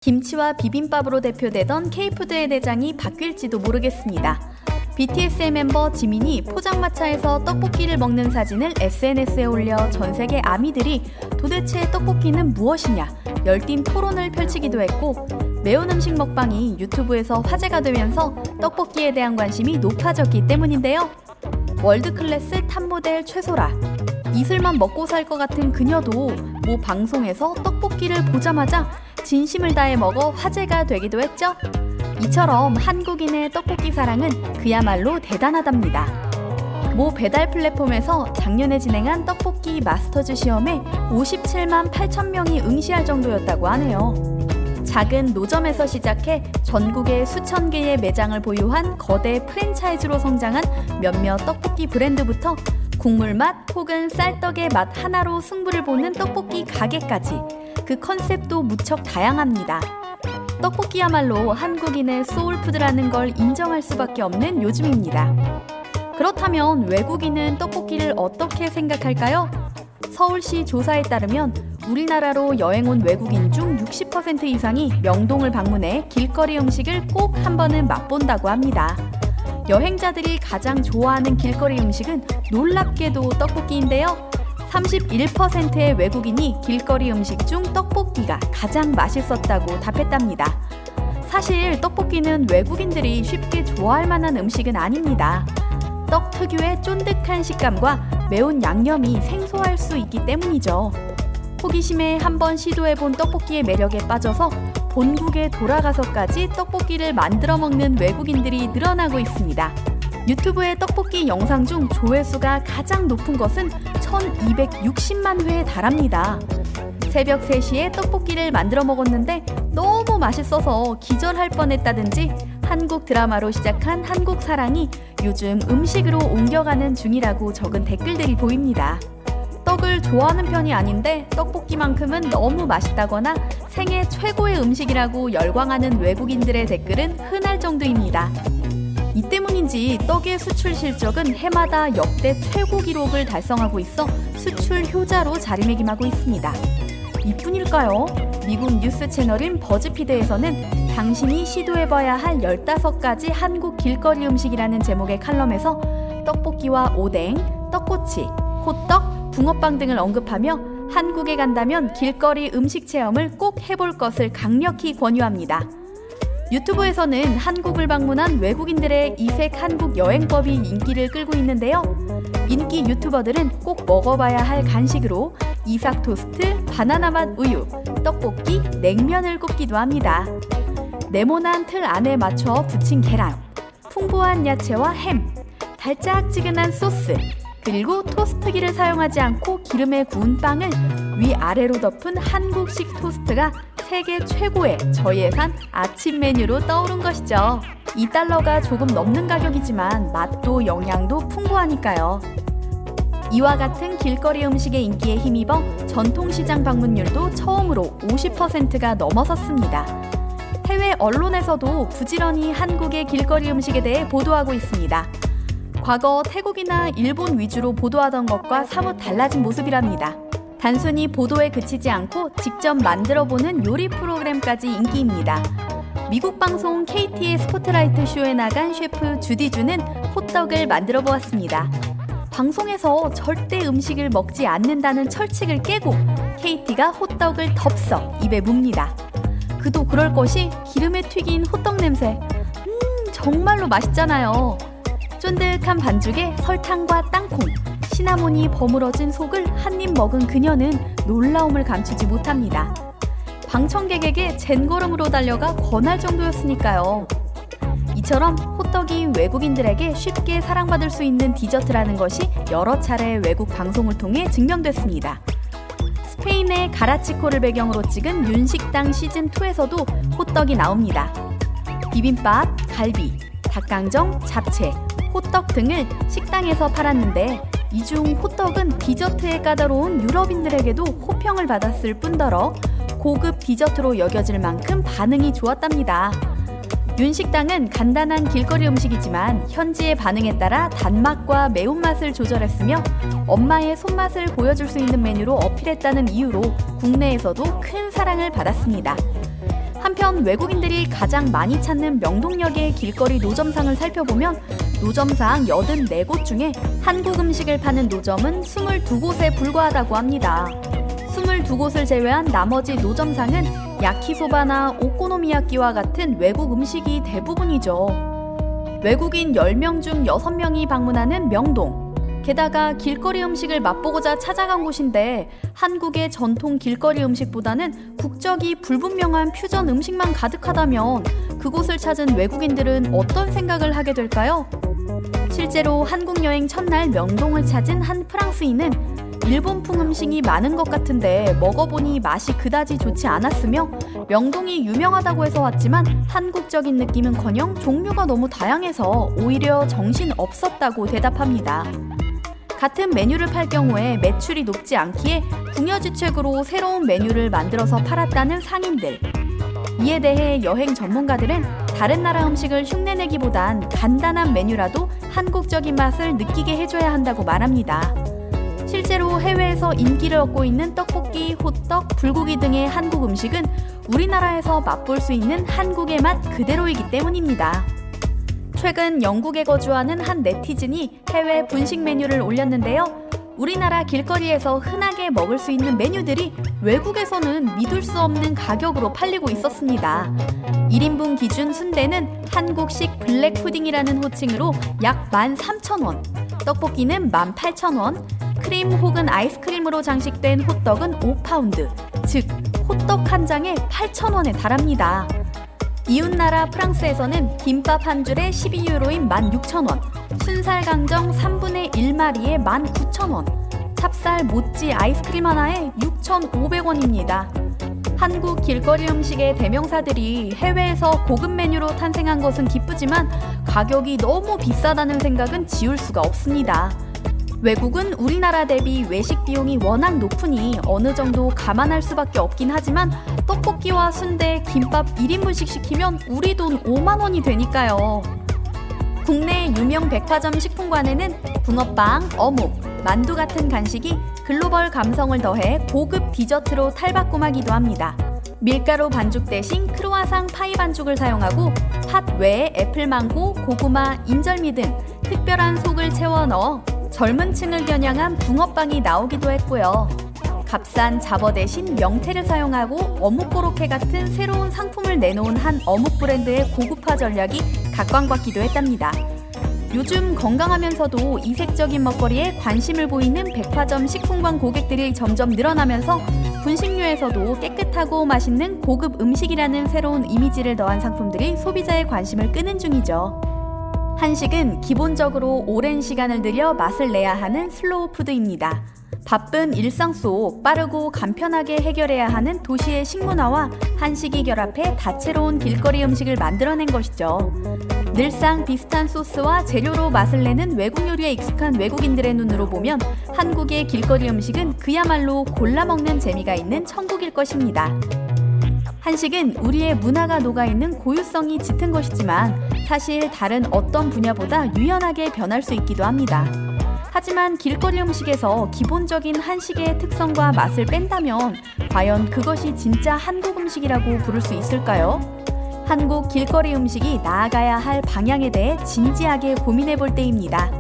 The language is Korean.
김치와 비빔밥으로 대표되던 K푸드의 대장이 바뀔지도 모르겠습니다. BTS의 멤버 지민이 포장마차에서 떡볶이를 먹는 사진을 SNS에 올려 전 세계 아미들이 도대체 떡볶이는 무엇이냐 열띤 토론을 펼치기도 했고, 매운 음식 먹방이 유튜브에서 화제가 되면서 떡볶이에 대한 관심이 높아졌기 때문인데요. 월드클래스 탑모델 최소라, 이슬만 먹고 살 것 같은 그녀도 모 방송에서 떡볶이를 보자마자 진심을 다해 먹어 화제가 되기도 했죠. 이처럼 한국인의 떡볶이 사랑은 그야말로 대단하답니다. 모 배달 플랫폼에서 작년에 진행한 떡볶이 마스터즈 시험에 57만 8천 명이 응시할 정도였다고 하네요. 작은 노점에서 시작해 전국에 수천 개의 매장을 보유한 거대 프랜차이즈로 성장한 몇몇 떡볶이 브랜드부터 국물 맛 혹은 쌀떡의 맛 하나로 승부를 보는 떡볶이 가게까지, 그 컨셉도 무척 다양합니다. 떡볶이야말로 한국인의 소울푸드라는 걸 인정할 수밖에 없는 요즘입니다. 그렇다면 외국인은 떡볶이를 어떻게 생각할까요? 서울시 조사에 따르면 우리나라로 여행 온 외국인 중 60% 이상이 명동을 방문해 길거리 음식을 꼭 한 번은 맛본다고 합니다. 여행자들이 가장 좋아하는 길거리 음식은 놀랍게도 떡볶이인데요. 31%의 외국인이 길거리 음식 중 떡볶이가 가장 맛있었다고 답했답니다. 사실 떡볶이는 외국인들이 쉽게 좋아할 만한 음식은 아닙니다. 떡 특유의 쫀득한 식감과 매운 양념이 생소할 수 있기 때문이죠. 호기심에 한번 시도해본 떡볶이의 매력에 빠져서 본국에 돌아가서까지 떡볶이를 만들어 먹는 외국인들이 늘어나고 있습니다. 유튜브의 떡볶이 영상 중 조회수가 가장 높은 것은 1260만 회에 달합니다. 새벽 3시에 떡볶이를 만들어 먹었는데 너무 맛있어서 기절할 뻔했다든지, 한국 드라마로 시작한 한국 사랑이 요즘 음식으로 옮겨가는 중이라고 적은 댓글들이 보입니다. 떡을 좋아하는 편이 아닌데 떡볶이만큼은 너무 맛있다거나 생애 최고의 음식이라고 열광하는 외국인들의 댓글은 흔할 정도입니다. 이 때문인지 떡의 수출 실적은 해마다 역대 최고 기록을 달성하고 있어 수출 효자로 자리매김하고 있습니다. 이뿐일까요? 미국 뉴스 채널인 버즈피드에서는 당신이 시도해봐야 할 15가지 한국 길거리 음식이라는 제목의 칼럼에서 떡볶이와 오뎅, 떡꼬치, 호떡, 붕어빵 등을 언급하며 한국에 간다면 길거리 음식 체험을 꼭 해볼 것을 강력히 권유합니다. 유튜브에서는 한국을 방문한 외국인들의 이색 한국 여행법이 인기를 끌고 있는데요. 인기 유튜버들은 꼭 먹어봐야 할 간식으로 이삭 토스트, 바나나 맛 우유, 떡볶이, 냉면을 꼽기도 합니다. 네모난 틀 안에 맞춰 부친 계란, 풍부한 야채와 햄, 달짝지근한 소스, 그리고 토스트기를 사용하지 않고 기름에 구운 빵을 위아래로 덮은 한국식 토스트가 세계 최고의 저예산 아침 메뉴로 떠오른 것이죠. 2달러가 조금 넘는 가격이지만 맛도 영양도 풍부하니까요. 이와 같은 길거리 음식의 인기에 힘입어 전통시장 방문율도 처음으로 50%가 넘어섰습니다. 해외 언론에서도 부지런히 한국의 길거리 음식에 대해 보도하고 있습니다. 과거 태국이나 일본 위주로 보도하던 것과 사뭇 달라진 모습이랍니다. 단순히 보도에 그치지 않고 직접 만들어보는 요리 프로그램까지 인기입니다. 미국 방송 KT의 스포트라이트 쇼에 나간 셰프 주디주는 호떡을 만들어 보았습니다. 방송에서 절대 음식을 먹지 않는다는 철칙을 깨고 KT가 호떡을 덥석 입에 뭅니다. 그도 그럴 것이 기름에 튀긴 호떡 냄새. 정말로 맛있잖아요. 쫀득한 반죽에 설탕과 땅콩, 시나몬이 버무러진 속을 한 입 먹은 그녀는 놀라움을 감추지 못합니다. 방청객에게 젠걸음으로 달려가 권할 정도였으니까요. 이처럼 호떡이 외국인들에게 쉽게 사랑받을 수 있는 디저트라는 것이 여러 차례 외국 방송을 통해 증명됐습니다. 스페인의 가라치코를 배경으로 찍은 윤식당 시즌2에서도 호떡이 나옵니다. 비빔밥, 갈비, 닭강정, 잡채, 호떡 등을 식당에서 팔았는데, 이 중 호떡은 디저트에 까다로운 유럽인들에게도 호평을 받았을 뿐더러 고급 디저트로 여겨질 만큼 반응이 좋았답니다. 윤식당은 간단한 길거리 음식이지만 현지의 반응에 따라 단맛과 매운맛을 조절했으며 엄마의 손맛을 보여줄 수 있는 메뉴로 어필했다는 이유로 국내에서도 큰 사랑을 받았습니다. 한편 외국인들이 가장 많이 찾는 명동역의 길거리 노점상을 살펴보면 노점상 84곳 중에 한국 음식을 파는 노점은 22곳에 불과하다고 합니다. 22곳을 제외한 나머지 노점상은 야키소바나 오코노미야끼와 같은 외국 음식이 대부분이죠. 외국인 10명 중 6명이 방문하는 명동. 게다가 길거리 음식을 맛보고자 찾아간 곳인데 한국의 전통 길거리 음식보다는 국적이 불분명한 퓨전 음식만 가득하다면 그곳을 찾은 외국인들은 어떤 생각을 하게 될까요? 실제로 한국 여행 첫날 명동을 찾은 한 프랑스인은 일본풍 음식이 많은 것 같은데 먹어보니 맛이 그다지 좋지 않았으며 명동이 유명하다고 해서 왔지만 한국적인 느낌은커녕 종류가 너무 다양해서 오히려 정신 없었다고 대답합니다. 같은 메뉴를 팔 경우에 매출이 높지 않기에 궁여지책으로 새로운 메뉴를 만들어서 팔았다는 상인들. 이에 대해 여행 전문가들은 다른 나라 음식을 흉내내기보단 간단한 메뉴라도 한국적인 맛을 느끼게 해줘야 한다고 말합니다. 실제로 해외에서 인기를 얻고 있는 떡볶이, 호떡, 불고기 등의 한국 음식은 우리나라에서 맛볼 수 있는 한국의 맛 그대로이기 때문입니다. 최근 영국에 거주하는 한 네티즌이 해외 분식 메뉴를 올렸는데요. 우리나라 길거리에서 흔하게 먹을 수 있는 메뉴들이 외국에서는 믿을 수 없는 가격으로 팔리고 있었습니다. 1인분 기준 순대는 한국식 블랙푸딩이라는 호칭으로 약 13,000원, 떡볶이는 18,000원, 크림 혹은 아이스크림으로 장식된 호떡은 5파운드, 즉 호떡 한 장에 8,000원에 달합니다. 이웃나라 프랑스에서는 김밥 한 줄에 12유로인 16,000원, 순살 강정 3분의 1마리에 19,000원, 찹쌀 모찌 아이스크림 하나에 6,500원입니다. 한국 길거리 음식의 대명사들이 해외에서 고급 메뉴로 탄생한 것은 기쁘지만 가격이 너무 비싸다는 생각은 지울 수가 없습니다. 외국은 우리나라 대비 외식 비용이 워낙 높으니 어느 정도 감안할 수밖에 없긴 하지만 떡볶이와 순대, 김밥 1인분씩 시키면 우리 돈 5만 원이 되니까요. 국내 유명 백화점 식품관에는 붕어빵, 어묵, 만두 같은 간식이 글로벌 감성을 더해 고급 디저트로 탈바꿈하기도 합니다. 밀가루 반죽 대신 크루아상 파이 반죽을 사용하고 팥 외에 애플망고, 고구마, 인절미 등 특별한 속을 채워 넣어 젊은 층을 겨냥한 붕어빵이 나오기도 했고요. 값싼 잡어 대신 명태를 사용하고 어묵 고로케 같은 새로운 상품을 내놓은 한 어묵 브랜드의 고급화 전략이 각광받기도 했답니다. 요즘 건강하면서도 이색적인 먹거리에 관심을 보이는 백화점 식품관 고객들이 점점 늘어나면서 분식류에서도 깨끗하고 맛있는 고급 음식이라는 새로운 이미지를 더한 상품들이 소비자의 관심을 끄는 중이죠. 한식은 기본적으로 오랜 시간을 들여 맛을 내야 하는 슬로우 푸드입니다. 바쁜 일상 속 빠르고 간편하게 해결해야 하는 도시의 식문화와 한식이 결합해 다채로운 길거리 음식을 만들어낸 것이죠. 늘상 비슷한 소스와 재료로 맛을 내는 외국 요리에 익숙한 외국인들의 눈으로 보면 한국의 길거리 음식은 그야말로 골라 먹는 재미가 있는 천국일 것입니다. 한식은 우리의 문화가 녹아있는 고유성이 짙은 것이지만 사실 다른 어떤 분야보다 유연하게 변할 수 있기도 합니다. 하지만 길거리 음식에서 기본적인 한식의 특성과 맛을 뺀다면 과연 그것이 진짜 한국 음식이라고 부를 수 있을까요? 한국 길거리 음식이 나아가야 할 방향에 대해 진지하게 고민해 볼 때입니다.